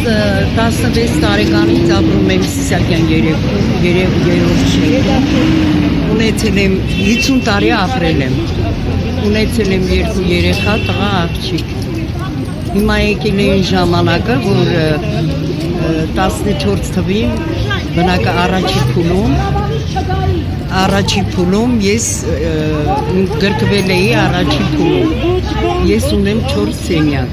16 տարեկանից ապրում եմ Սիսիական երրորդ շենքում։ Ունեցել եմ 50 տարի ապրել եմ։ Ունեցել եմ 2 երեխա, տղա, աղջիկ։ Հիմա եկել է ժամանակը, որ 14 թվին բնակը առաջի փուլում ես գրկվել էի առաջի փուլում։ Ես ունեմ 4 սենյակ։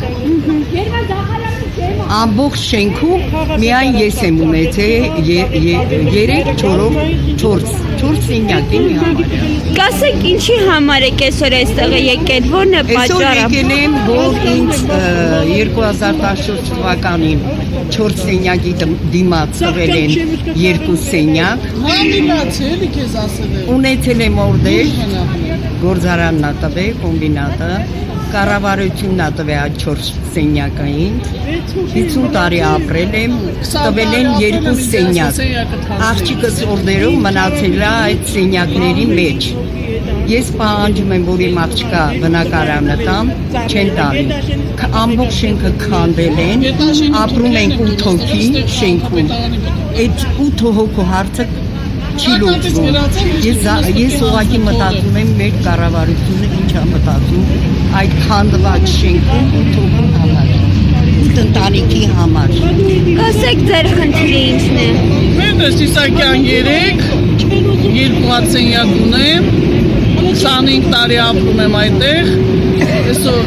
Ամբողջ շենքում միայն ես եմ ունեցել 3-4 սենյակ եմ համար։ Կասեք ինչի համար եք այսօր այստեղ եկել, ո՞րն է պատճառը։ Այսօր եկել եմ, որ ինձ 2014 թվականին 4 սենյակի դիմաց տվել են 2 սենյակ։ Ունեցել եմ օրդեր, գործարանն ա տվել, կոմբինատը, կառավարությունն ա տվել այդ 4 սենյակային, 50 տարի ապրել եմ, տվել են 2 սենյակ, աղջիկս օրդերով մնացել է այդ սենյակների մեջ, ես պահանջում եմ, որ իմ աղջիկա բնակարանը տամ, չեն տալի, ամբողջ շենքը քանդել են, ապրում ենք 8 հոգի շենքում, այդ 8 հոգու հարցը չի լուծվում, ես ուղղակի մտածում եմ մեր կառավարությունը ինչ է մտածում այդ քանդված շենքում 8 հոգու համար, 8 ընտանիքի համար։ Կասեք ձեր խնդիրը ինչն է։ Մեն Սիսիական 2 սենյակ ունեմ, 25 տարի ապրում եմ այդտեղ, այսօր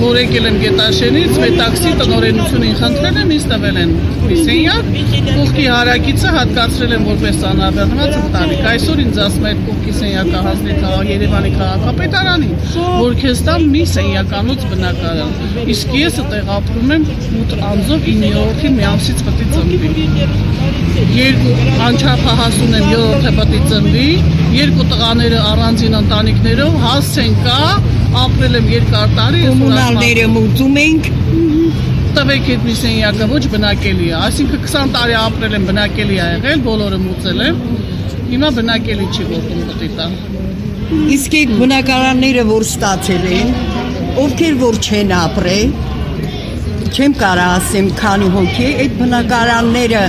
որ եկել եմ Գետաշենից, Մետաքսի տնօրենությունին խնդրել եմ, ինձ տվել են մի սենյակ, կողքի հարակիցը հատկացրել եմ որպես ծանրաբեռնված ընտանիք, այսօր ինձ ասում է այդ կողքի սենյակը հանձնել Երևանի քաղաքապետարանին, որ քեզ տամ մի սենյականոց բնակարան, իսկ ես այդտեղ ապրում եմ 8 անձով 9-րդի մի ամսից պետք է ծնվի, 2 անչափահաս ունեմ 7-րդը պետք է ծնվի, 2 տղաները առանձին ընտանիքներով հասցեն կա, ապրել եմ երկար տարի, կոմունալները մուծում ենք, տվեք այդ մի սենյակը ոչ բնակելի է, այսինքն 20 տարի ապրել եմ բնակելի է եղել, բոլորը մուծել եմ, հիմա բնակելի չի որտում պետք է տա։ իսկ այդ բնակարանները որ ստացել են, ովքեր որ չեն ապրել, չեմ կարա ասեմ քանի հոգի, այդ բնակարանները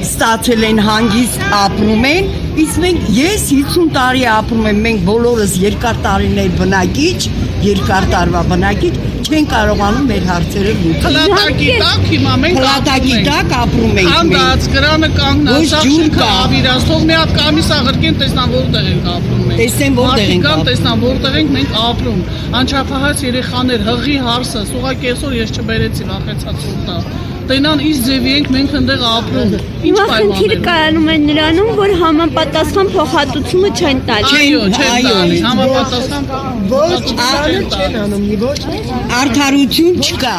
ստացել են հանգիստ ապրում են, իսկ մենք ես 50 տարի ապրում եմ, մենք բոլորս երկար տարիներ բնակիչ, երկար տարվա բնակիչ, չեն կարողանում մեր հարցերը լուծել։ Խլատակի տակ հիմա մենք ապրում ենք։ Անդած գրանը կանգնած, շենքը ավիրած, թող մի հատ կամիս աղրկեն, տեսնան որտեղ ենք ապրում մենք։ Տեսնեն որտեղ ենք ապրում։ Տեսնան որտեղ ենք մենք ապրում։ Անչափահաս երեխաներ, հղի հարսը, ուղղակի այսօր ես չբերեցի վախեցած ուտա։ Տենան իս ձևի ենք մենք ընդեղ ապրում։ Հիմա խնդիրը կայանում է նրանում, որ համապատասխան փոխհատուցումը չեն տալի։ Այո, չեն տալի, համապատասխան ոչ, արդարություն չկա։